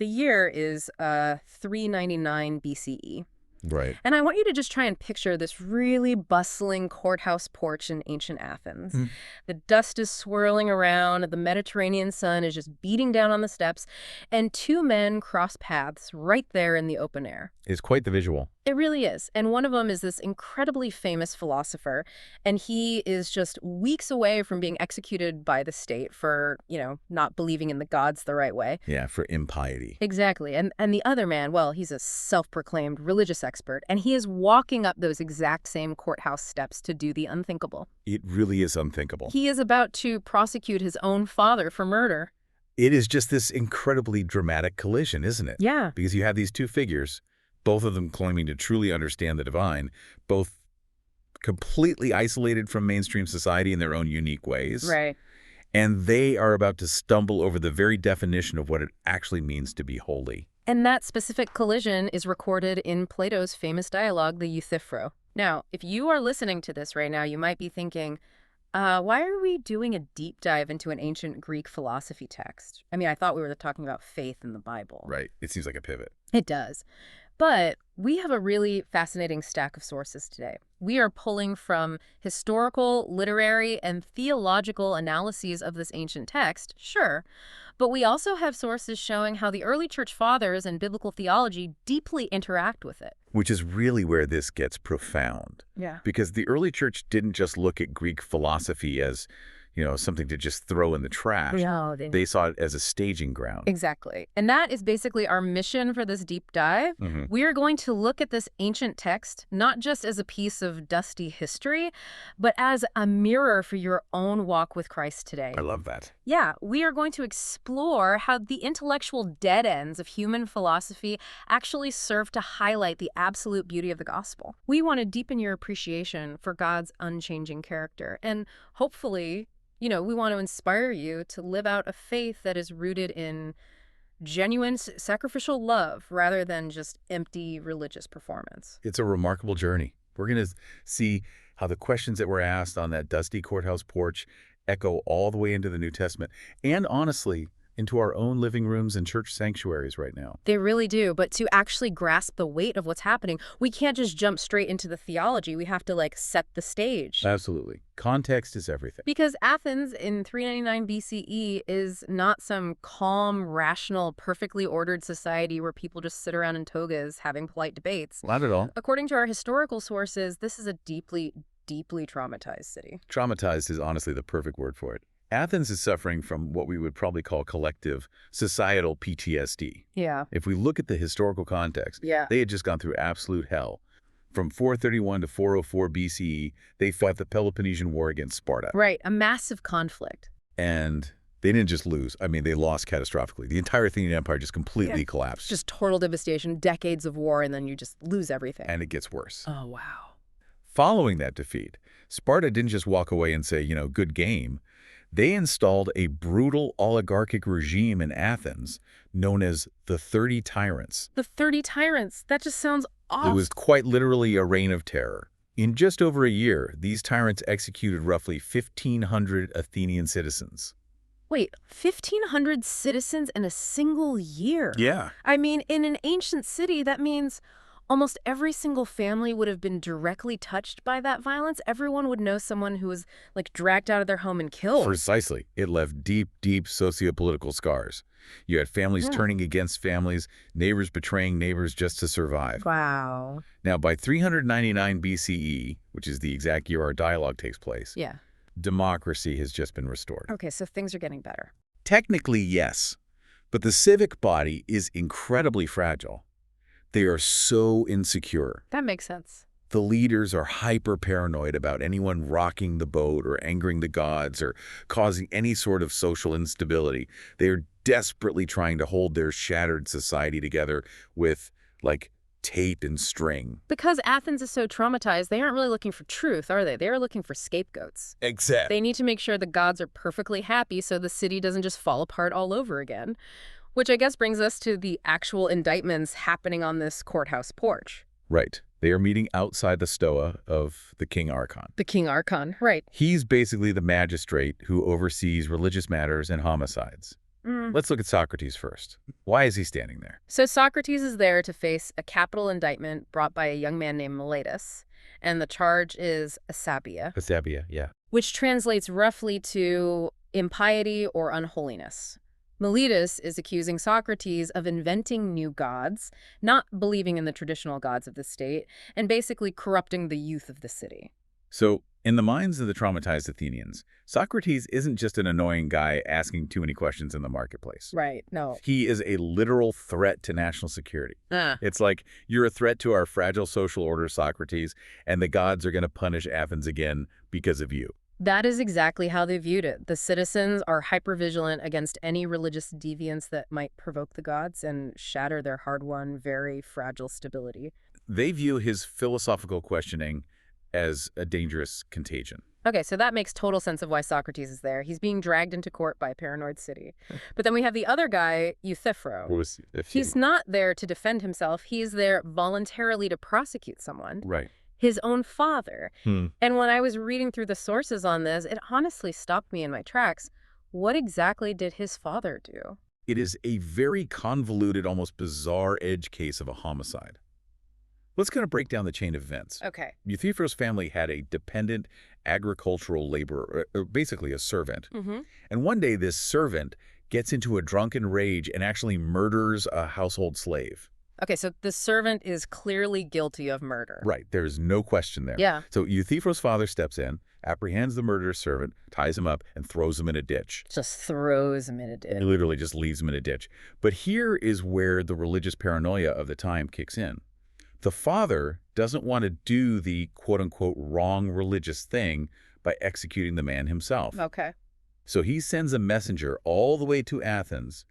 The year is 399 BCE. Right. And I want you to just try and picture this really bustling courthouse porch in ancient Athens. Mm. The dust is swirling around, the Mediterranean sun is just beating down on the steps, and two men cross paths right there in the open air. It's quite the visual. It really is. And one of them is this incredibly famous philosopher, and he is just weeks away from being executed by the state for, not believing in the gods the right way. Yeah, for impiety. Exactly. And the other man, well, he's a self-proclaimed religious expert, and he is walking up those exact same courthouse steps to do the unthinkable. It really is unthinkable. He is about to prosecute his own father for murder. It is just this incredibly dramatic collision, isn't it? Yeah. Because you have these two figures, both of them claiming to truly understand the divine, both completely isolated from mainstream society in their own unique ways. Right. And they are about to stumble over the very definition of what it actually means to be holy. And that specific collision is recorded in Plato's famous dialogue, the Euthyphro. Now, if you are listening to this right now, you might be thinking, why are we doing a deep dive into an ancient Greek philosophy text? I mean, I thought we were talking about faith in the Bible. Right. It seems like a pivot. It does. But we have a really fascinating stack of sources today. We are pulling from historical, literary, and theological analyses of this ancient text, sure, but we also have sources showing how the early church fathers and biblical theology deeply interact with it. Which is really where this gets profound. Yeah. Because the early church didn't just look at Greek philosophy as, something to just throw in the trash. No, They saw it as a staging ground. Exactly. And that is basically our mission for this deep dive. Mm-hmm. We are going to look at this ancient text, not just as a piece of dusty history, but as a mirror for your own walk with Christ today. I love that. Yeah, we are going to explore how the intellectual dead ends of human philosophy actually serve to highlight the absolute beauty of the gospel. We want to deepen your appreciation for God's unchanging character. And hopefully, we want to inspire you to live out a faith that is rooted in genuine sacrificial love rather than just empty religious performance. It's a remarkable journey. We're going to see how the questions that were asked on that dusty courthouse porch echo all the way into the New Testament and, honestly, into our own living rooms and church sanctuaries right now. They really do. But to actually grasp the weight of what's happening, we can't just jump straight into the theology. We have to, set the stage. Absolutely. Context is everything. Because Athens in 399 BCE is not some calm, rational, perfectly ordered society where people just sit around in togas having polite debates. Not at all. According to our historical sources, this is a deeply, deeply traumatized city. Traumatized is honestly the perfect word for it. Athens is suffering from what we would probably call collective societal PTSD. Yeah. If we look at the historical context, Yeah. they had just gone through absolute hell. From 431 to 404 BCE, they fought the Peloponnesian War against Sparta. Right, a massive conflict. And they didn't just lose. I mean, they lost catastrophically. The entire Athenian Empire just completely collapsed. Just total devastation, decades of war, and then you just lose everything. And it gets worse. Oh, wow. Following that defeat, Sparta didn't just walk away and say, good game. They installed a brutal oligarchic regime in Athens known as the 30 Tyrants. The 30 Tyrants. That just sounds awful. It was quite literally a reign of terror. In just over a year, these tyrants executed roughly 1,500 Athenian citizens. Wait, 1,500 citizens in a single year? Yeah. I mean, in an ancient city, that means almost every single family would have been directly touched by that violence. Everyone would know someone who was, dragged out of their home and killed. Precisely. It left deep, deep sociopolitical scars. You had families turning against families, neighbors betraying neighbors just to survive. Wow. Now, by 399 BCE, which is the exact year our dialogue takes place, Yeah. democracy has just been restored. Okay, so things are getting better. Technically, yes, but the civic body is incredibly fragile. They are so insecure. That makes sense. The leaders are hyper-paranoid about anyone rocking the boat or angering the gods or causing any sort of social instability. They are desperately trying to hold their shattered society together with, tape and string. Because Athens is so traumatized, they aren't really looking for truth, are they? They are looking for scapegoats. Exactly. They need to make sure the gods are perfectly happy so the city doesn't just fall apart all over again. Which I guess brings us to the actual indictments happening on this courthouse porch. Right. They are meeting outside the stoa of the King Archon. The King Archon, right. He's basically the magistrate who oversees religious matters and homicides. Mm. Let's look at Socrates first. Why is he standing there? So Socrates is there to face a capital indictment brought by a young man named Meletus, and the charge is asabia, Kasabiya, yeah. which translates roughly to impiety or unholiness. Meletus is accusing Socrates of inventing new gods, not believing in the traditional gods of the state, and basically corrupting the youth of the city. So, in the minds of the traumatized Athenians, Socrates isn't just an annoying guy asking too many questions in the marketplace. Right, no. He is a literal threat to national security. It's like, you're a threat to our fragile social order, Socrates, and the gods are going to punish Athens again because of you. That is exactly how they viewed it. The citizens are hypervigilant against any religious deviance that might provoke the gods and shatter their hard-won, very fragile stability. They view his philosophical questioning as a dangerous contagion. Okay, so that makes total sense of why Socrates is there. He's being dragged into court by a paranoid city. But then we have the other guy, Euthyphro. He's not there to defend himself. He's there voluntarily to prosecute someone. Right. His own father. And when I was reading through the sources on this, it honestly stopped me in my tracks. What exactly did his father do? It is a very convoluted, almost bizarre edge case of a homicide. Let's kind of break down the chain of events. Okay. Euthyphro's family had a dependent agricultural laborer, or basically a servant. And one day this servant gets into a drunken rage and actually murders a household slave. Okay, so the servant is clearly guilty of murder. Right, there's no question there. Yeah. So Euthyphro's father steps in, apprehends the murderous servant, ties him up, and throws him in a ditch. Just throws him in a ditch. He literally just leaves him in a ditch. But here is where the religious paranoia of the time kicks in. The father doesn't want to do the quote-unquote wrong religious thing by executing the man himself. Okay. So he sends a messenger all the way to Athens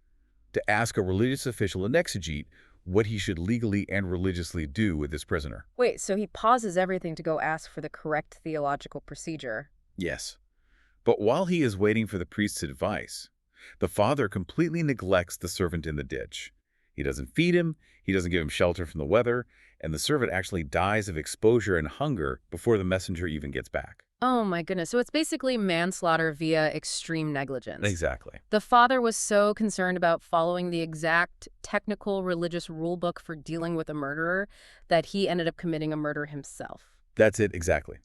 to ask a religious official and exegete what he should legally and religiously do with this prisoner. Wait, so he pauses everything to go ask for the correct theological procedure. Yes. But while he is waiting for the priest's advice, the father completely neglects the servant in the ditch. He doesn't feed him, he doesn't give him shelter from the weather, and the servant actually dies of exposure and hunger before the messenger even gets back. Oh my goodness. So it's basically manslaughter via extreme negligence. Exactly. The father was so concerned about following the exact technical religious rulebook for dealing with a murderer that he ended up committing a murder himself. That's it, exactly.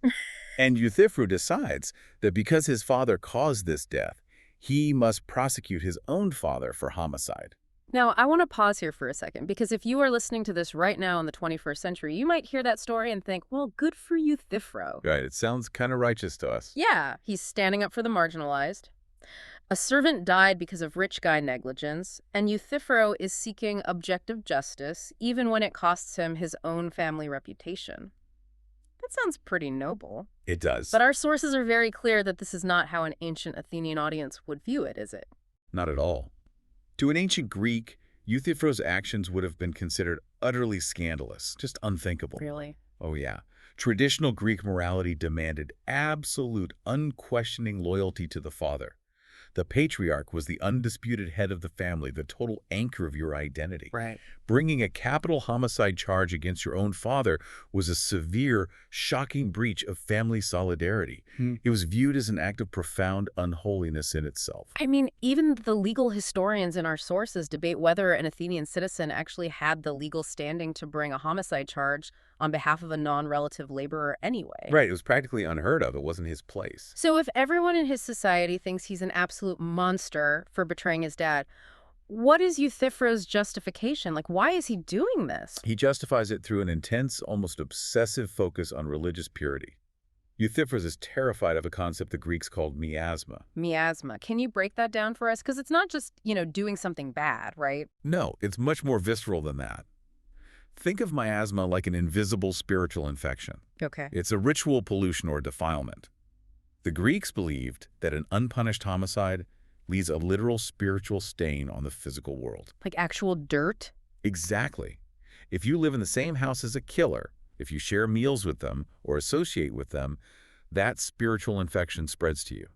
And Euthyphro decides that because his father caused this death, he must prosecute his own father for homicide. Now, I want to pause here for a second, because if you are listening to this right now in the 21st century, you might hear that story and think, well, good for Euthyphro. Right, it sounds kind of righteous to us. Yeah, he's standing up for the marginalized. A servant died because of rich guy negligence, and Euthyphro is seeking objective justice, even when it costs him his own family reputation. That sounds pretty noble. It does. But our sources are very clear that this is not how an ancient Athenian audience would view it, is it? Not at all. To an ancient Greek, Euthyphro's actions would have been considered utterly scandalous, just unthinkable. Really? Oh yeah. Traditional Greek morality demanded absolute, unquestioning loyalty to the father. The patriarch was the undisputed head of the family, the total anchor of your identity. Right. Bringing a capital homicide charge against your own father was a severe, shocking breach of family solidarity. It was viewed as an act of profound unholiness in itself. I mean, even the legal historians in our sources debate whether an Athenian citizen actually had the legal standing to bring a homicide charge on behalf of a non-relative laborer anyway. Right, it was practically unheard of. It wasn't his place. So if everyone in his society thinks he's an absolute monster for betraying his dad, what is Euthyphro's justification? Like, why is he doing this? He justifies it through an intense, almost obsessive focus on religious purity. Euthyphro is terrified of a concept the Greeks called miasma. Miasma. Can you break that down for us? Because it's not just, doing something bad, right? No, it's much more visceral than that. Think of miasma like an invisible spiritual infection. Okay. It's a ritual pollution or defilement. The Greeks believed that an unpunished homicide leaves a literal spiritual stain on the physical world. Like actual dirt? Exactly. If you live in the same house as a killer, if you share meals with them or associate with them, that spiritual infection spreads to you.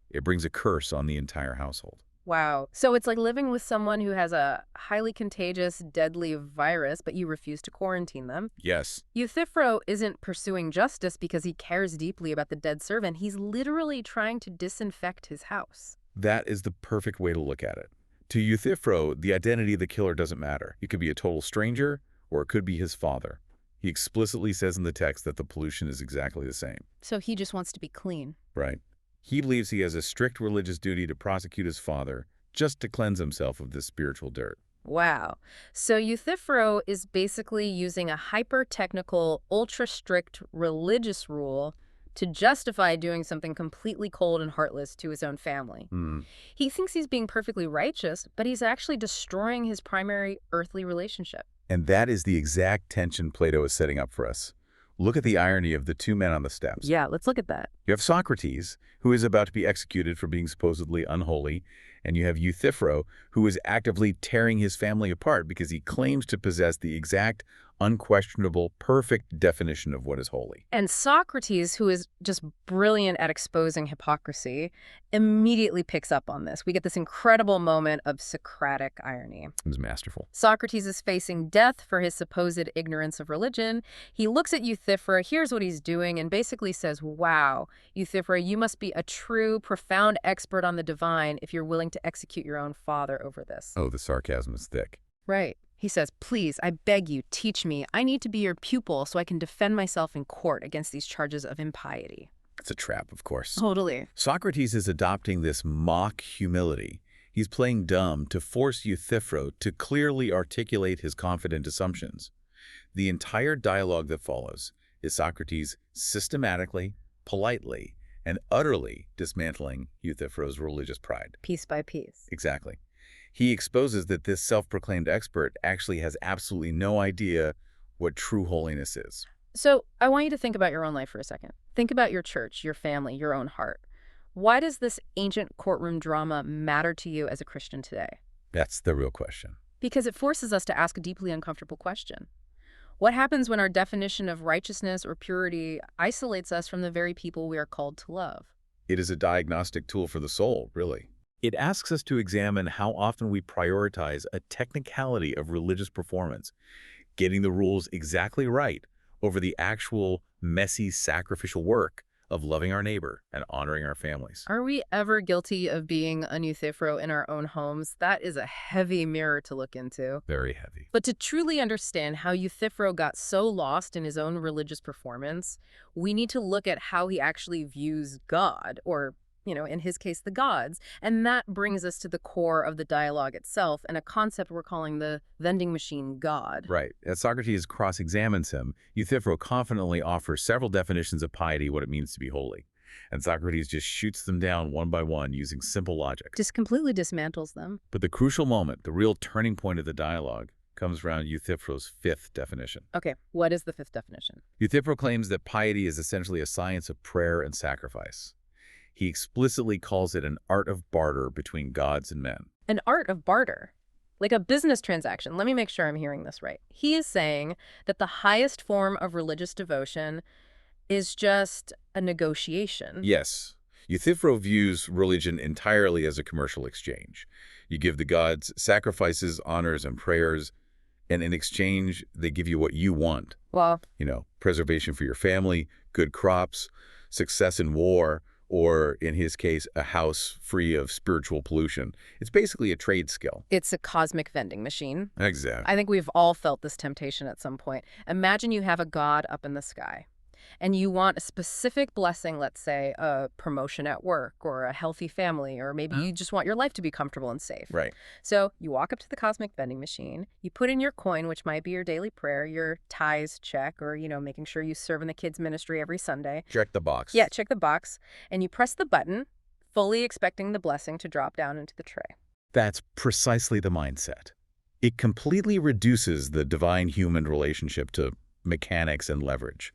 It brings a curse on the entire household. Wow. So it's like living with someone who has a highly contagious, deadly virus, but you refuse to quarantine them. Yes. Euthyphro isn't pursuing justice because he cares deeply about the dead servant. He's literally trying to disinfect his house. That is the perfect way to look at it. To Euthyphro, the identity of the killer doesn't matter. It could be a total stranger, or it could be his father. He explicitly says in the text that the pollution is exactly the same. So he just wants to be clean. Right. He believes he has a strict religious duty to prosecute his father just to cleanse himself of this spiritual dirt. Wow. So Euthyphro is basically using a hyper-technical, ultra-strict religious rule to justify doing something completely cold and heartless to his own family. He thinks he's being perfectly righteous, but he's actually destroying his primary earthly relationship. And that is the exact tension Plato is setting up for us. Look at the irony of the two men on the steps. Yeah, let's look at that. You have Socrates, who is about to be executed for being supposedly unholy, and you have Euthyphro, who is actively tearing his family apart because he claims to possess the exact, unquestionable, perfect definition of what is holy. And Socrates, who is just brilliant at exposing hypocrisy, immediately picks up on this. We get this incredible moment of Socratic irony. It was masterful. Socrates is facing death for his supposed ignorance of religion. He looks at Euthyphro, hears what he's doing, and basically says, wow, Euthyphro, you must be a true, profound expert on the divine if you're willing to execute your own father over this. Oh, the sarcasm is thick. Right. He says, please, I beg you, teach me. I need to be your pupil so I can defend myself in court against these charges of impiety. It's a trap, of course. Totally. Socrates is adopting this mock humility. He's playing dumb to force Euthyphro to clearly articulate his confident assumptions. The entire dialogue that follows is Socrates systematically, politely, and utterly dismantling Euthyphro's religious pride. Piece by piece. Exactly. He exposes that this self-proclaimed expert actually has absolutely no idea what true holiness is. So I want you to think about your own life for a second. Think about your church, your family, your own heart. Why does this ancient courtroom drama matter to you as a Christian today? That's the real question. Because it forces us to ask a deeply uncomfortable question. What happens when our definition of righteousness or purity isolates us from the very people we are called to love? It is a diagnostic tool for the soul, really. It asks us to examine how often we prioritize a technicality of religious performance, getting the rules exactly right, over the actual messy sacrificial work of loving our neighbor and honoring our families. Are we ever guilty of being a Euthyphro in our own homes? That is a heavy mirror to look into. Very heavy. But to truly understand how Euthyphro got so lost in his own religious performance, we need to look at how he actually views God, or in his case, the gods. And that brings us to the core of the dialogue itself and a concept we're calling the vending machine god. Right. As Socrates cross-examines him, Euthyphro confidently offers several definitions of piety, what it means to be holy. And Socrates just shoots them down one by one using simple logic. Just completely dismantles them. But the crucial moment, the real turning point of the dialogue, comes around Euthyphro's fifth definition. Okay, what is the fifth definition? Euthyphro claims that piety is essentially a science of prayer and sacrifice. He explicitly calls it an art of barter between gods and men. An art of barter? Like a business transaction. Let me make sure I'm hearing this right. He is saying that the highest form of religious devotion is just a negotiation. Yes. Euthyphro views religion entirely as a commercial exchange. You give the gods sacrifices, honors, and prayers, and in exchange, they give you what you want. Well, Preservation for your family, good crops, success in war, or in his case, a house free of spiritual pollution. It's basically a trade skill. it's a cosmic vending machine. Exactly. I think we've all felt this temptation at some point. Imagine you have a god up in the sky, and you want a specific blessing, let's say a promotion at work or a healthy family, or maybe you just want your life to be comfortable and safe. Right. So you walk up to the cosmic vending machine, you put in your coin, which might be your daily prayer, your tithes check, or, making sure you serve in the kids' ministry every Sunday. Check the box. Yeah, check the box, and you press the button, fully expecting the blessing to drop down into the tray. That's precisely the mindset. It completely reduces the divine-human relationship to mechanics and leverage.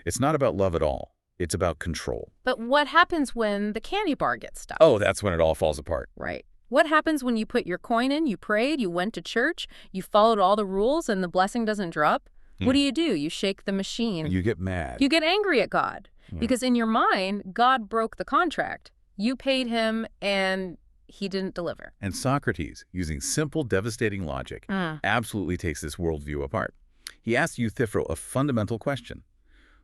It's not about love at all. It's about control. But what happens when the candy bar gets stuck? Oh, that's when it all falls apart. Right. What happens when you put your coin in, you prayed, you went to church, you followed all the rules, and the blessing doesn't drop? What do? You shake the machine. You get mad. You get angry at God. Because in your mind, God broke the contract. You paid him, and he didn't deliver. And Socrates, using simple, devastating logic, absolutely takes this worldview apart. He asks Euthyphro a fundamental question.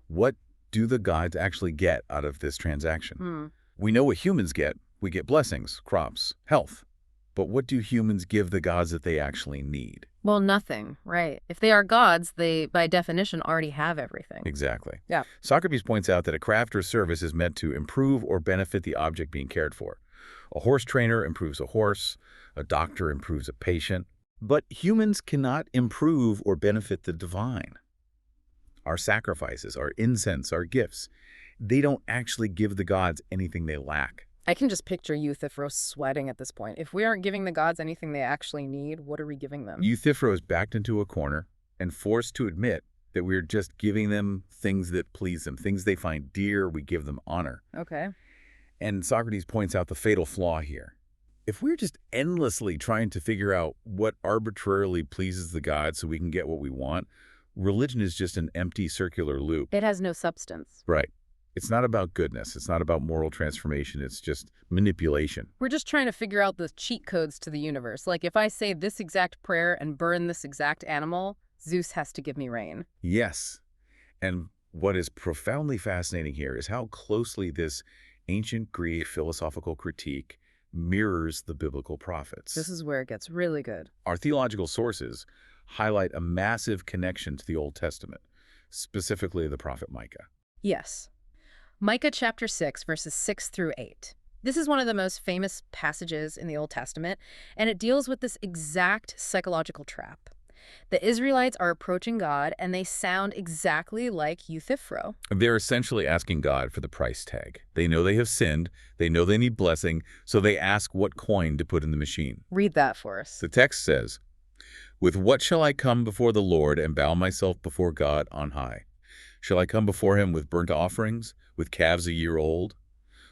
What do the gods actually get out of this transaction? We know what humans get. We get blessings, crops, health. But what do humans give the gods that they actually need? Well, nothing, right. If they are gods, they, by definition, already have everything. Exactly. Yeah. Socrates points out that a craft or service is meant to improve or benefit the object being cared for. A horse trainer improves a horse, a doctor improves a patient. But humans cannot improve or benefit the divine. Our sacrifices, our incense, our gifts, they don't actually give the gods anything they lack. I can just picture Euthyphro sweating at this point. If we aren't giving the gods anything they actually need, what are we giving them? Euthyphro is backed into a corner and forced to admit that we're just giving them things that please them, things they find dear, we give them honor. Okay. And Socrates points out the fatal flaw here. If we're just endlessly trying to figure out what arbitrarily pleases the gods so we can get what we want, religion is just an empty circular loop. It has no substance. Right. It's not about goodness. It's not about moral transformation. It's just manipulation. We're just trying to figure out the cheat codes to the universe. Like if I say this exact prayer and burn this exact animal, Zeus has to give me rain. Yes. And what is profoundly fascinating here is how closely this ancient Greek philosophical critique mirrors the biblical prophets. This is where it gets really good. Our theological sources highlight a massive connection to the Old Testament, specifically the prophet Micah. Yes. Micah chapter 6, verses 6 through 8. This is one of the most famous passages in the Old Testament, and it deals with this exact psychological trap. The Israelites are approaching God, and they sound exactly like Euthyphro. They're essentially asking God for the price tag. They know they have sinned, they know they need blessing, so they ask what coin to put in the machine. Read that for us. The text says, "With what shall I come before the Lord and bow myself before God on high? Shall I come before him with burnt offerings, with calves a year old?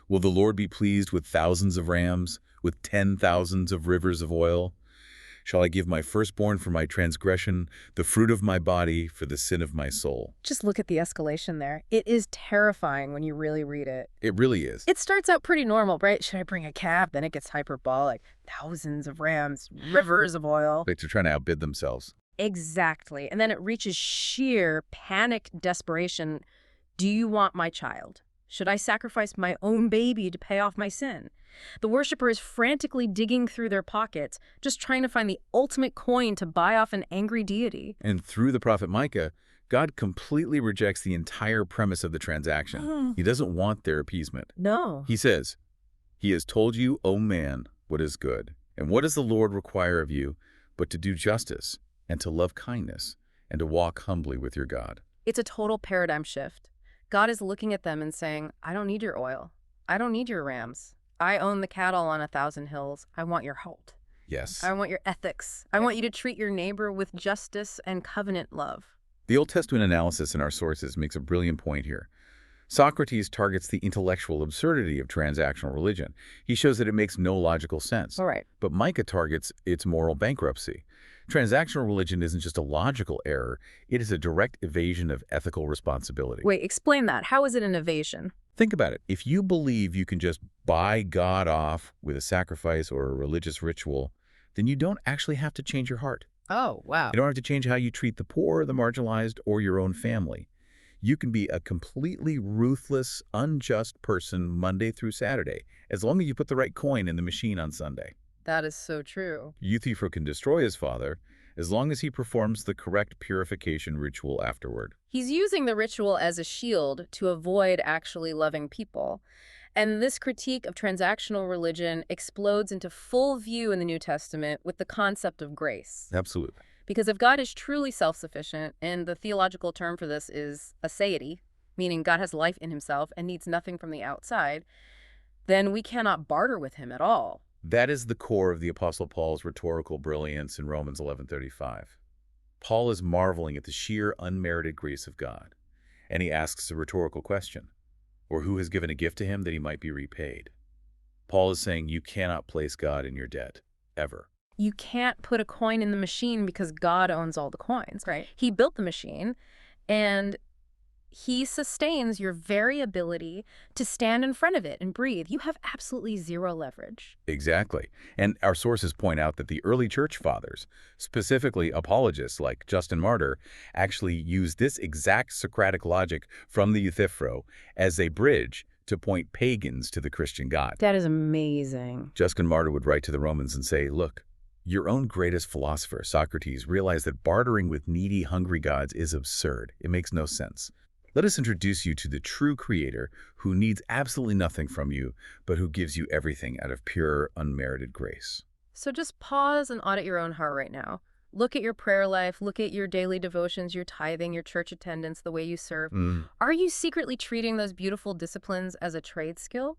Will the Lord be pleased with thousands of rams, with 10,000s of rivers of oil? Shall I give my firstborn for my transgression, the fruit of my body for the sin of my soul?" Just look at the escalation there. It is terrifying when you really read it. It really is. It starts out pretty normal, right? Should I bring a calf? Then it gets hyperbolic. Thousands of rams, rivers of oil. They're trying to outbid themselves. Exactly. And then it reaches sheer panic desperation. Do you want my child? Should I sacrifice my own baby to pay off my sin? The worshiper is frantically digging through their pockets, just trying to find the ultimate coin to buy off an angry deity. And through the prophet Micah, God completely rejects the entire premise of the transaction. He doesn't want their appeasement. No. He says, "He has told you, O man, what is good. And what does the Lord require of you but to do justice and to love kindness and to walk humbly with your God?" It's a total paradigm shift. God is looking at them and saying, I don't need your oil. I don't need your rams. I own the cattle on 1,000 hills. I want your heart. Yes. I want your ethics. I want you to treat your neighbor with justice and covenant love. The Old Testament analysis in our sources makes a brilliant point here. Socrates targets the intellectual absurdity of transactional religion. He shows that it makes no logical sense. All right. But Micah targets its moral bankruptcy. Transactional religion isn't just a logical error, it is a direct evasion of ethical responsibility. Wait, explain that. How is it an evasion? Think about it. If you believe you can just buy God off with a sacrifice or a religious ritual, then you don't actually have to change your heart. Oh, wow. You don't have to change how you treat the poor, the marginalized, or your own family. You can be a completely ruthless, unjust person Monday through Saturday, as long as you put the right coin in the machine on Sunday. That is so true. Euthyphro can destroy his father as long as he performs the correct purification ritual afterward. He's using the ritual as a shield to avoid actually loving people. And this critique of transactional religion explodes into full view in the New Testament with the concept of grace. Absolutely. Because if God is truly self-sufficient, and the theological term for this is aseity, meaning God has life in himself and needs nothing from the outside, then we cannot barter with him at all. That is the core of the Apostle Paul's rhetorical brilliance in Romans 11:35. Paul is marveling at the sheer unmerited grace of God, and he asks a rhetorical question, or who has given a gift to him that he might be repaid? Paul is saying you cannot place God in your debt, ever. You can't put a coin in the machine because God owns all the coins. Right. He built the machine, and he sustains your very ability to stand in front of it and breathe. You have absolutely zero leverage. Exactly. And our sources point out that the early church fathers, specifically apologists like Justin Martyr, actually used this exact Socratic logic from the Euthyphro as a bridge to point pagans to the Christian God. That is amazing. Justin Martyr would write to the Romans and say, look, your own greatest philosopher, Socrates, realized that bartering with needy, hungry gods is absurd. It makes no sense. Let us introduce you to the true creator who needs absolutely nothing from you, but who gives you everything out of pure, unmerited grace. So just pause and audit your own heart right now. Look at your prayer life, look at your daily devotions, your tithing, your church attendance, the way you serve. Are you secretly treating those beautiful disciplines as a trade skill?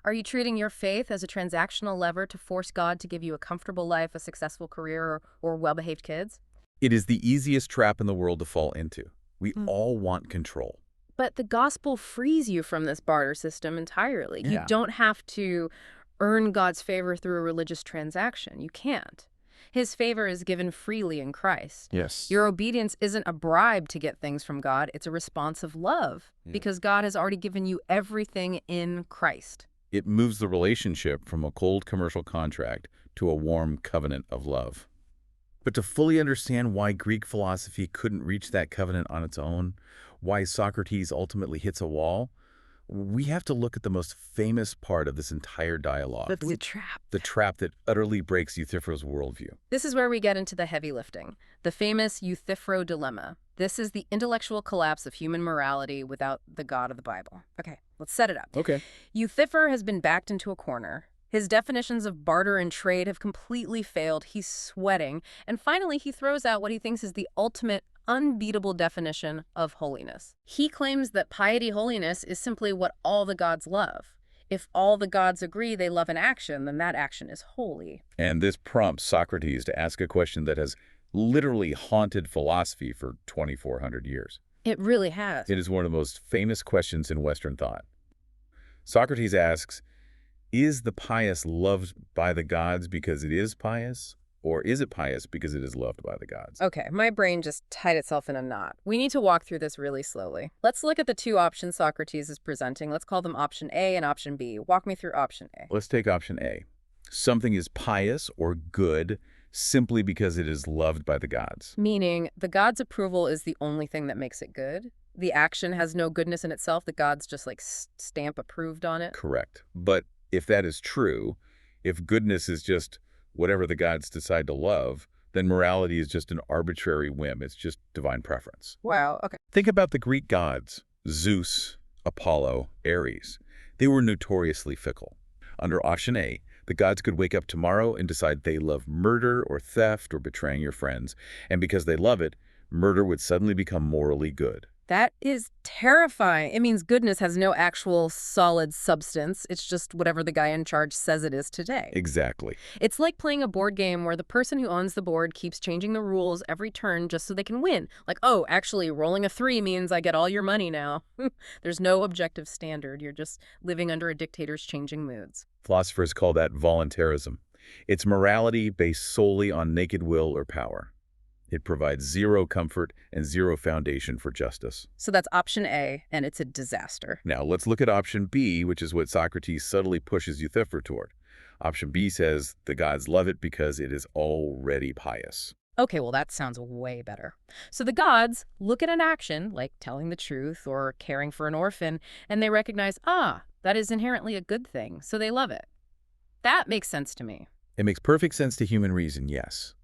Are you treating your faith as a transactional lever to force God to give you a comfortable life, a successful career, or well-behaved kids? It is the easiest trap in the world to fall into. We all want control. But the gospel frees you from this barter system entirely. You Yeah. don't have to earn God's favor through a religious transaction. You can't. His favor is given freely in Christ. Yes. Your obedience isn't a bribe to get things from God. It's a response of love because God has already given you everything in Christ. It moves the relationship from a cold commercial contract to a warm covenant of love. But to fully understand why Greek philosophy couldn't reach that covenant on its own, why Socrates ultimately hits a wall, we have to look at the most famous part of this entire dialogue. That's the trap. The trap that utterly breaks Euthyphro's worldview. This is where we get into the heavy lifting, the famous Euthyphro Dilemma. This is the intellectual collapse of human morality without the God of the Bible. Okay, let's set it up. Okay. Euthyphro has been backed into a corner. His definitions of barter and trade have completely failed. He's sweating. And finally, he throws out what he thinks is the ultimate, unbeatable definition of holiness. He claims that piety holiness is simply what all the gods love. If all the gods agree they love an action, then that action is holy. And this prompts Socrates to ask a question that has literally haunted philosophy for 2,400 years. It really has. It is one of the most famous questions in Western thought. Socrates asks, is the pious loved by the gods because it is pious? Or is it pious because it is loved by the gods? Okay, my brain just tied itself in a knot. We need to walk through this really slowly. Let's look at the two options Socrates is presenting. Let's call them option A and option B. Walk me through option A. Let's take option A. Something is pious or good simply because it is loved by the gods. Meaning, the god's approval is the only thing that makes it good? The action has no goodness in itself? The gods just like stamp approved on it? Correct. But if that is true, if goodness is just whatever the gods decide to love, then morality is just an arbitrary whim. It's just divine preference. Wow, okay. Think about the Greek gods, Zeus, Apollo, Ares. They were notoriously fickle. Under option A, the gods could wake up tomorrow and decide they love murder or theft or betraying your friends. And because they love it, murder would suddenly become morally good. That is terrifying. It means goodness has no actual solid substance. It's just whatever the guy in charge says it is today. Exactly. It's like playing a board game where the person who owns the board keeps changing the rules every turn just so they can win. Like, oh, actually, rolling a 3 means I get all your money now. There's no objective standard. You're just living under a dictator's changing moods. Philosophers call that voluntarism. It's morality based solely on naked will or power. It provides zero comfort and zero foundation for justice. So that's option A, and it's a disaster. Now, let's look at option B, which is what Socrates subtly pushes Euthyphro toward. Option B says the gods love it because it is already pious. Okay, well, that sounds way better. So the gods look at an action, like telling the truth or caring for an orphan, and they recognize, that is inherently a good thing, so they love it. That makes sense to me. It makes perfect sense to human reason, yes.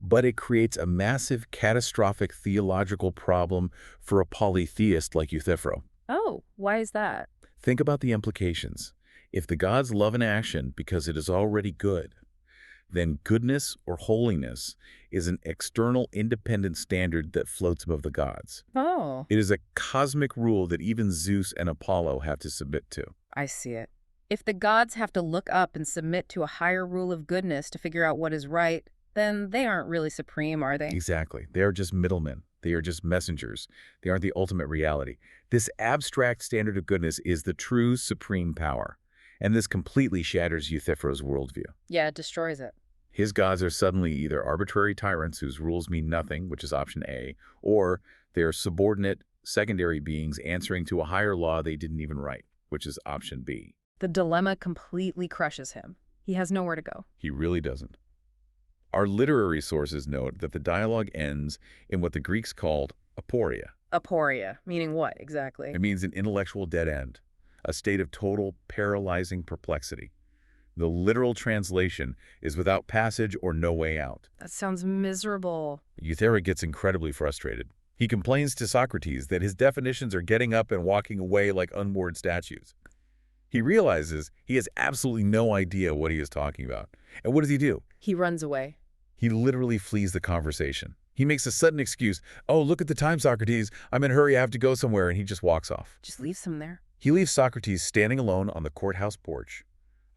But it creates a massive, catastrophic theological problem for a polytheist like Euthyphro. Oh, why is that? Think about the implications. If the gods love an action because it is already good, then goodness or holiness is an external independent standard that floats above the gods. Oh, It is a cosmic rule that even Zeus and Apollo have to submit to. I see it. If the gods have to look up and submit to a higher rule of goodness to figure out what is right, then they aren't really supreme, are they? Exactly. They are just middlemen. They are just messengers. They aren't the ultimate reality. This abstract standard of goodness is the true supreme power. And this completely shatters Euthyphro's worldview. Yeah, it destroys it. His gods are suddenly either arbitrary tyrants whose rules mean nothing, which is option A, or they are subordinate, secondary beings answering to a higher law they didn't even write, which is option B. The dilemma completely crushes him. He has nowhere to go. He really doesn't. Our literary sources note that the dialogue ends in what the Greeks called aporia. Aporia, meaning what exactly? It means an intellectual dead end. a state of total paralyzing perplexity. The literal translation is without passage or no way out. That sounds miserable. Euthyphro gets incredibly frustrated. He complains to Socrates that his definitions are getting up and walking away like unmoored statues. He realizes he has absolutely no idea what he is talking about. And what does he do? He runs away. He literally flees the conversation. He makes a sudden excuse. Oh, look at the time, Socrates. I'm in a hurry. I have to go somewhere. And he just walks off. Just leaves him there. He leaves Socrates standing alone on the courthouse porch,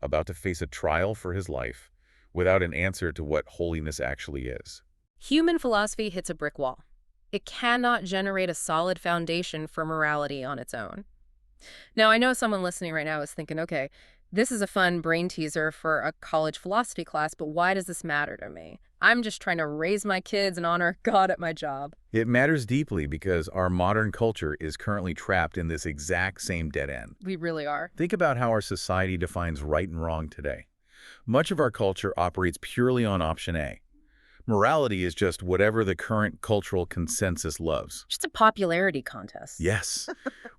about to face a trial for his life, without an answer to what holiness actually is. Human philosophy hits a brick wall. It cannot generate a solid foundation for morality on its own. Now, I know someone listening right now is thinking, okay, this is a fun brain teaser for a college philosophy class, but why does this matter to me? I'm just trying to raise my kids and honor God at my job. It matters deeply because our modern culture is currently trapped in this exact same dead end. We really are. Think about how our society defines right and wrong today. Much of our culture operates purely on option A. Morality is just whatever the current cultural consensus loves. Just a popularity contest. Yes.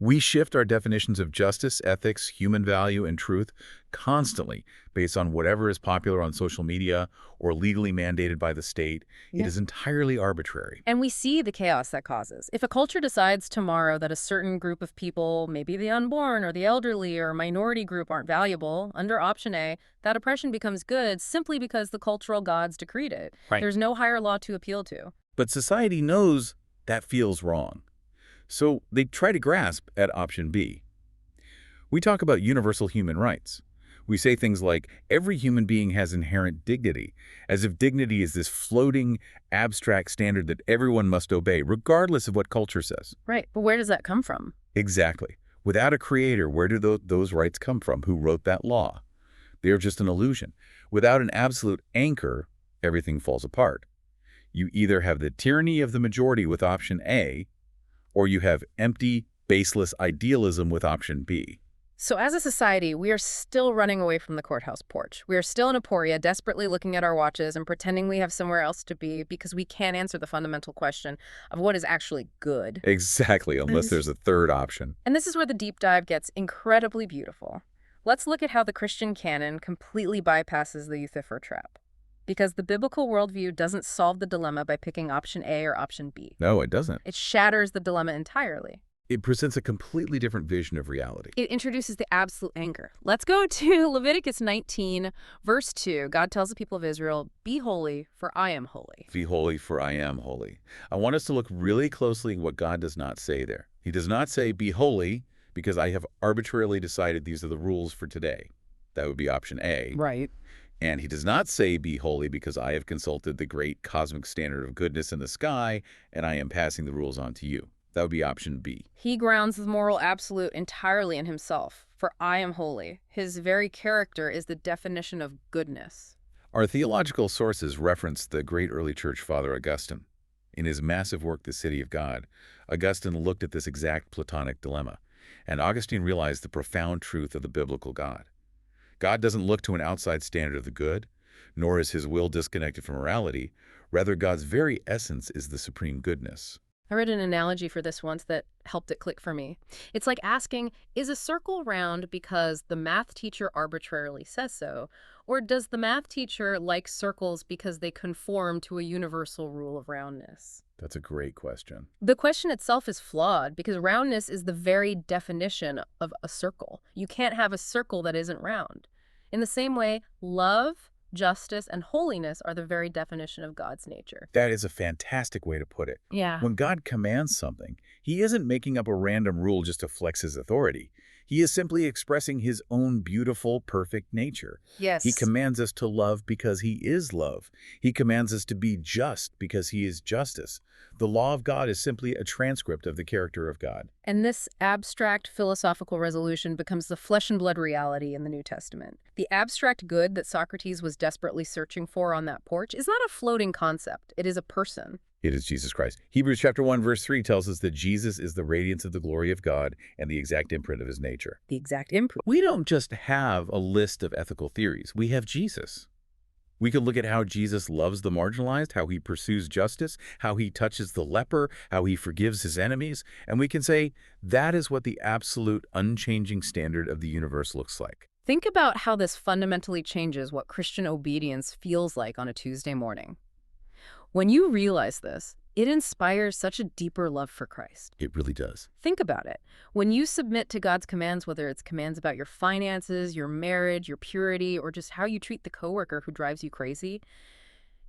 We shift our definitions of justice, ethics, human value, and truth constantly based on whatever is popular on social media or legally mandated by the state. It is entirely arbitrary. And we see the chaos that causes. If a culture decides tomorrow that a certain group of people, maybe the unborn or the elderly or minority group, aren't valuable, under option A, that oppression becomes good simply because the cultural gods decreed it. Right. There's no higher law to appeal to. But society knows that feels wrong. So they try to grasp at option B. We talk about universal human rights. We say things like, every human being has inherent dignity, as if dignity is this floating, abstract standard that everyone must obey, regardless of what culture says. Right, but where does that come from? Exactly. Without a creator, where do those rights come from? Who wrote that law? They are just an illusion. Without an absolute anchor, everything falls apart. You either have the tyranny of the majority with option A, or you have empty, baseless idealism with option B. So as a society, we are still running away from the courthouse porch. We are still in aporia, desperately looking at our watches and pretending we have somewhere else to be because we can't answer the fundamental question of what is actually good. Exactly, unless there's a third option. And this is where the deep dive gets incredibly beautiful. Let's look at how the Christian canon completely bypasses the Euthyphro trap. Because the biblical worldview doesn't solve the dilemma by picking option A or option B. No, it doesn't. It shatters the dilemma entirely. It presents a completely different vision of reality. It introduces the absolute anchor. Let's go to Leviticus 19, verse 2. God tells the people of Israel, "Be holy, for I am holy." Be holy, for I am holy. I want us to look really closely at what God does not say there. He does not say, be holy, because I have arbitrarily decided these are the rules for today. That would be option A. Right. And he does not say, be holy, because I have consulted the great cosmic standard of goodness in the sky, and I am passing the rules on to you. That would be option B. He grounds the moral absolute entirely in himself. For I am holy. His very character is the definition of goodness. Our theological sources reference the great early church father Augustine. In his massive work, The City of God, Augustine looked at this exact Platonic dilemma, and Augustine realized the profound truth of the biblical God. God doesn't look to an outside standard of the good, nor is his will disconnected from morality. Rather, God's very essence is the supreme goodness. I read an analogy for this once that helped it click for me. It's like asking, is a circle round because the math teacher arbitrarily says so? Or does the math teacher like circles because they conform to a universal rule of roundness? That's a great question. The question itself is flawed because roundness is the very definition of a circle. You can't have a circle that isn't round. In the same way, love, justice, and holiness are the very definition of God's nature. That is a fantastic way to put it. Yeah. When God commands something, he isn't making up a random rule just to flex his authority. He is simply expressing his own beautiful, perfect nature. Yes. He commands us to love because he is love. He commands us to be just because he is justice. The law of God is simply a transcript of the character of God. And this abstract philosophical resolution becomes the flesh and blood reality in the New Testament. The abstract good that Socrates was desperately searching for on that porch is not a floating concept. It is a person. It is Jesus Christ. Hebrews chapter 1, verse 3 tells us that Jesus is the radiance of the glory of God and the exact imprint of his nature. The exact imprint. We don't just have a list of ethical theories. We have Jesus. We could look at how Jesus loves the marginalized, how he pursues justice, how he touches the leper, how he forgives his enemies, and we can say that is what the absolute unchanging standard of the universe looks like. Think about how this fundamentally changes what Christian obedience feels like on a Tuesday morning. When you realize this, it inspires such a deeper love for Christ. It really does. Think about it. When you submit to God's commands, whether it's commands about your finances, your marriage, your purity, or just how you treat the coworker who drives you crazy,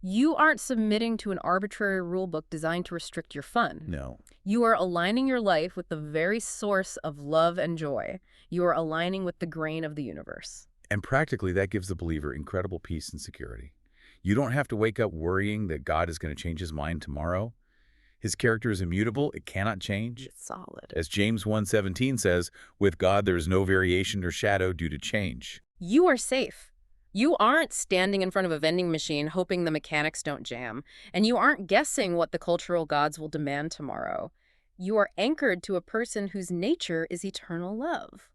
you aren't submitting to an arbitrary rule book designed to restrict your fun. No. You are aligning your life with the very source of love and joy. You are aligning with the grain of the universe. And practically, that gives the believer incredible peace and security. You don't have to wake up worrying that God is going to change his mind tomorrow. His character is immutable. It cannot change. It's solid. As James 1:17 says, with God there is no variation or shadow due to change. You are safe. You aren't standing in front of a vending machine hoping the mechanics don't jam, and you aren't guessing what the cultural gods will demand tomorrow. You are anchored to a person whose nature is eternal love.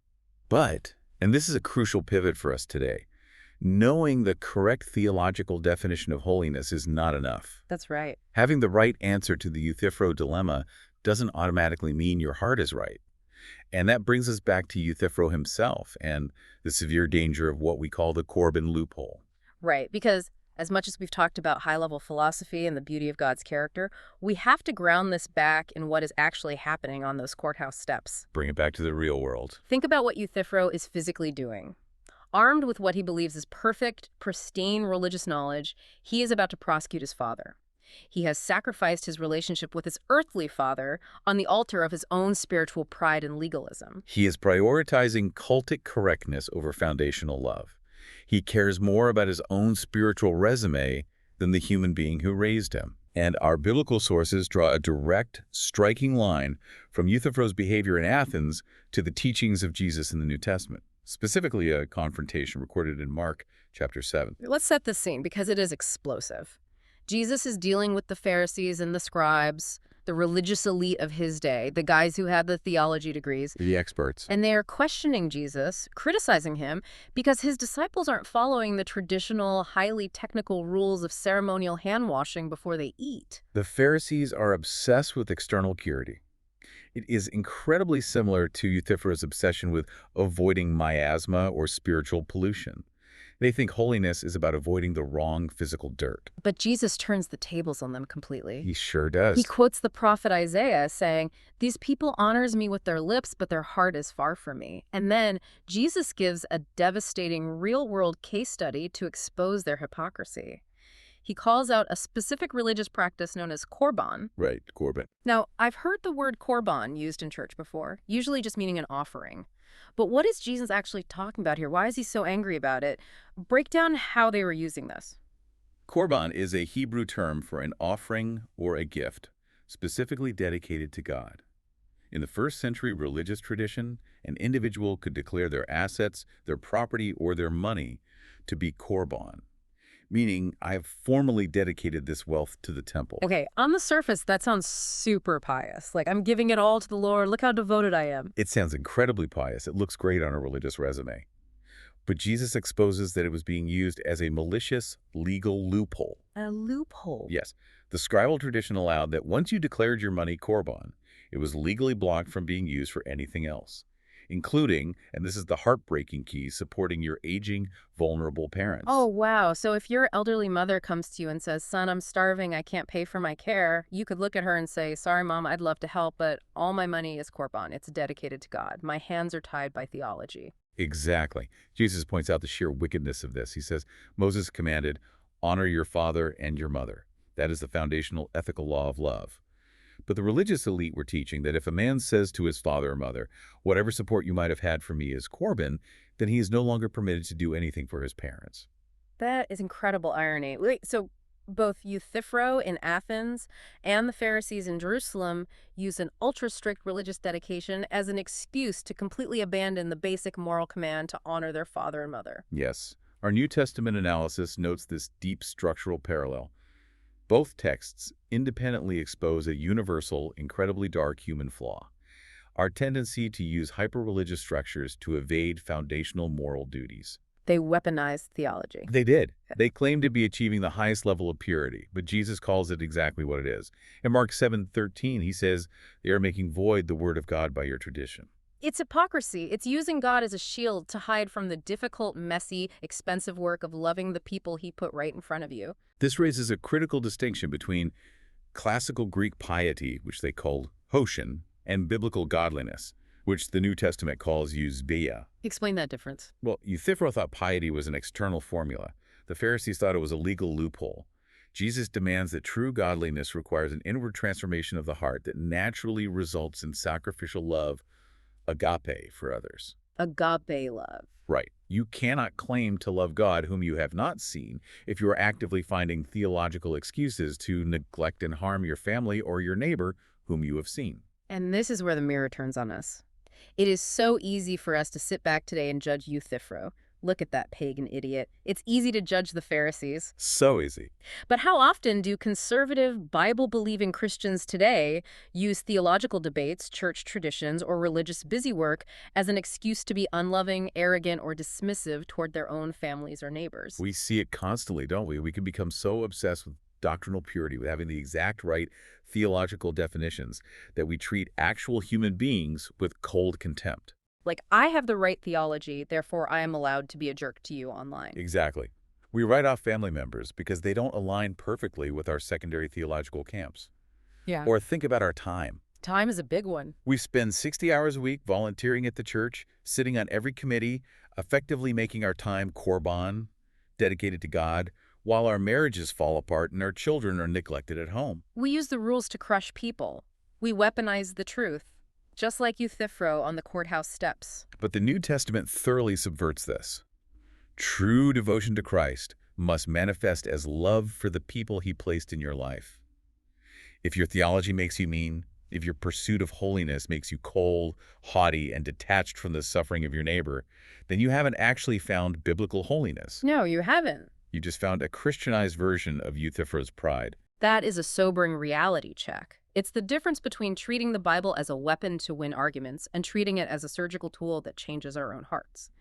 But, and this is a crucial pivot for us today, knowing the correct theological definition of holiness is not enough. That's right. Having the right answer to the Euthyphro dilemma doesn't automatically mean your heart is right. And that brings us back to Euthyphro himself and the severe danger of what we call the Corbin loophole. Right, because as much as we've talked about high-level philosophy and the beauty of God's character, we have to ground this back in what is actually happening on those courthouse steps. Bring it back to the real world. Think about what Euthyphro is physically doing. Armed with what he believes is perfect, pristine religious knowledge, he is about to prosecute his father. He has sacrificed his relationship with his earthly father on the altar of his own spiritual pride and legalism. He is prioritizing cultic correctness over foundational love. He cares more about his own spiritual resume than the human being who raised him. And our biblical sources draw a direct, striking line from Euthyphro's behavior in Athens to the teachings of Jesus in the New Testament, specifically a confrontation recorded in Mark chapter 7. Let's set the scene because it is explosive. Jesus is dealing with the Pharisees and the scribes, the religious elite of his day, the guys who had the theology degrees. The experts. And they are questioning Jesus, criticizing him, because his disciples aren't following the traditional, highly technical rules of ceremonial hand-washing before they eat. The Pharisees are obsessed with external purity. It is incredibly similar to Euthyphro's obsession with avoiding miasma or spiritual pollution. They think holiness is about avoiding the wrong physical dirt. But Jesus turns the tables on them completely. He sure does. He quotes the prophet Isaiah saying, "These people honors me with their lips, but their heart is far from me." And then Jesus gives a devastating real-world case study to expose their hypocrisy. He calls out a specific religious practice known as korban. Right, Corbin. Now, I've heard the word korban used in church before, usually just meaning an offering. But what is Jesus actually talking about here? Why is he so angry about it? Break down how they were using this. Korban is a Hebrew term for an offering or a gift, specifically dedicated to God. In the first century religious tradition, an individual could declare their assets, their property, or their money to be korban, meaning I have formally dedicated this wealth to the temple. Okay, on the surface, that sounds super pious. Like, I'm giving it all to the Lord. Look how devoted I am. It sounds incredibly pious. It looks great on a religious resume. But Jesus exposes that it was being used as a malicious legal loophole. A loophole? Yes. The scribal tradition allowed that once you declared your money korban, it was legally blocked from being used for anything else, including, and this is the heartbreaking key, supporting your aging, vulnerable parents. Oh, wow. So if your elderly mother comes to you and says, "Son, I'm starving, I can't pay for my care," you could look at her and say, "Sorry, Mom, I'd love to help, but all my money is korban. It's dedicated to God. My hands are tied by theology." Exactly. Jesus points out the sheer wickedness of this. He says, Moses commanded, honor your father and your mother. That is the foundational ethical law of love. But the religious elite were teaching that if a man says to his father or mother, whatever support you might have had from me is Corbin, then he is no longer permitted to do anything for his parents. That is incredible irony. Wait, so both Euthyphro in Athens and the Pharisees in Jerusalem use an ultra-strict religious dedication as an excuse to completely abandon the basic moral command to honor their father and mother. Yes. Our New Testament analysis notes this deep structural parallel. Both texts independently expose a universal, incredibly dark human flaw, our tendency to use hyper-religious structures to evade foundational moral duties. They weaponized theology. They did. They claimed to be achieving the highest level of purity, but Jesus calls it exactly what it is. In Mark 7:13, he says, "They are making void the word of God by your tradition." It's hypocrisy. It's using God as a shield to hide from the difficult, messy, expensive work of loving the people he put right in front of you. This raises a critical distinction between classical Greek piety, which they called hoshin, and biblical godliness, which the New Testament calls eusbeia. Explain that difference. Well, Euthyphro thought piety was an external formula. The Pharisees thought it was a legal loophole. Jesus demands that true godliness requires an inward transformation of the heart that naturally results in sacrificial love, agape, for others. Agape love. Right. You cannot claim to love God whom you have not seen if you are actively finding theological excuses to neglect and harm your family or your neighbor whom you have seen. And this is where the mirror turns on us. It is so easy for us to sit back today and judge Euthyphro. Look at that pagan idiot. It's easy to judge the Pharisees. So easy. But how often do conservative, Bible-believing Christians today use theological debates, church traditions, or religious busywork as an excuse to be unloving, arrogant, or dismissive toward their own families or neighbors? We see it constantly, don't we? We can become so obsessed with doctrinal purity, with having the exact right theological definitions, that we treat actual human beings with cold contempt. Like, I have the right theology, therefore I am allowed to be a jerk to you online. Exactly. We write off family members because they don't align perfectly with our secondary theological camps. Yeah. Or think about our time. Time is a big one. We spend 60 hours a week volunteering at the church, sitting on every committee, effectively making our time korban, dedicated to God, while our marriages fall apart and our children are neglected at home. We use the rules to crush people. We weaponize the truth, just like Euthyphro on the courthouse steps. But the New Testament thoroughly subverts this. True devotion to Christ must manifest as love for the people he placed in your life. If your theology makes you mean, if your pursuit of holiness makes you cold, haughty, and detached from the suffering of your neighbor, then you haven't actually found biblical holiness. No, you haven't. You just found a Christianized version of Euthyphro's pride. That is a sobering reality check. It's the difference between treating the Bible as a weapon to win arguments and treating it as a surgical tool that changes our own hearts.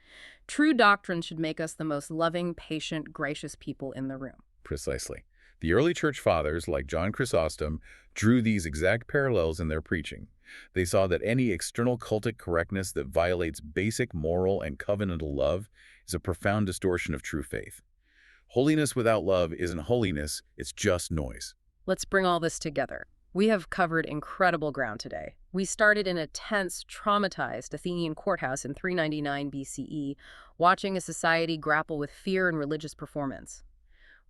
True doctrine should make us the most loving, patient, gracious people in the room. Precisely. The early church fathers, like John Chrysostom, drew these exact parallels in their preaching. They saw that any external cultic correctness that violates basic moral and covenantal love is a profound distortion of true faith. Holiness without love isn't holiness, it's just noise. Let's bring all this together. We have covered incredible ground today. We started in a tense, traumatized Athenian courthouse in 399 BCE, watching a society grapple with fear and religious performance.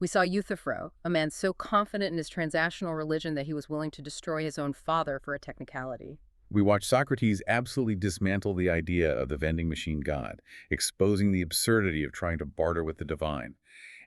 We saw Euthyphro, a man so confident in his transactional religion that he was willing to destroy his own father for a technicality. We watched Socrates absolutely dismantle the idea of the vending machine god, exposing the absurdity of trying to barter with the divine.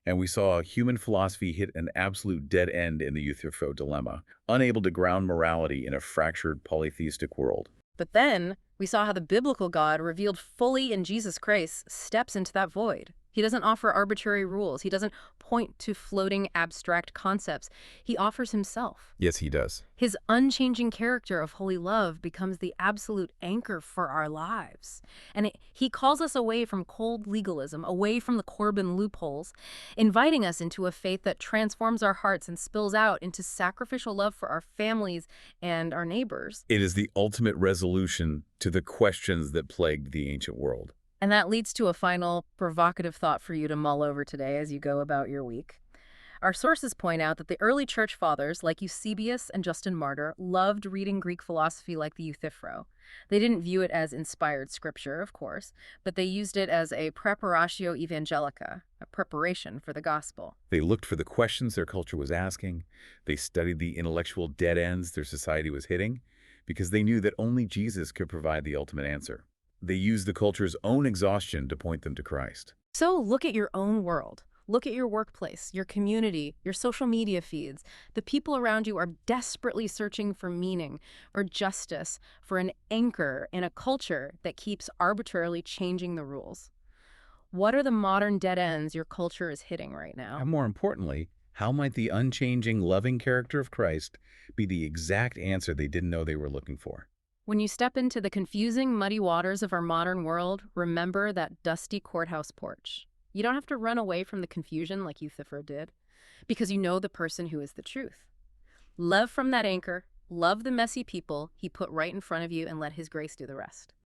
And we saw human philosophy hit an absolute dead end in the Euthyphro Dilemma, unable to ground morality in a fractured polytheistic world. But then, we saw how the biblical God, revealed fully in Jesus Christ, steps into that void. He doesn't offer arbitrary rules. He doesn't point to floating abstract concepts. He offers himself. Yes, he does. His unchanging character of holy love becomes the absolute anchor for our lives. And he calls us away from cold legalism, away from the Corbin loopholes, inviting us into a faith that transforms our hearts and spills out into sacrificial love for our families and our neighbors. It is the ultimate resolution to the questions that plagued the ancient world. And that leads to a final provocative thought for you to mull over today as you go about your week. Our sources point out that the early church fathers, like Eusebius and Justin Martyr, loved reading Greek philosophy like the Euthyphro. They didn't view it as inspired scripture, of course, but they used it as a preparatio evangelica, a preparation for the gospel. They looked for the questions their culture was asking. They studied the intellectual dead ends their society was hitting, because they knew that only Jesus could provide the ultimate answer. They used the culture's own exhaustion to point them to Christ. So look at your own world. Look at your workplace, your community, your social media feeds. The people around you are desperately searching for meaning or justice, for an anchor in a culture that keeps arbitrarily changing the rules. What are the modern dead ends your culture is hitting right now? And more importantly, how might the unchanging, loving character of Christ be the exact answer they didn't know they were looking for? When you step into the confusing, muddy waters of our modern world, remember that dusty courthouse porch. You don't have to run away from the confusion like Euthyphro did, because you know the person who is the truth. Love from that anchor, love the messy people he put right in front of you, and let his grace do the rest.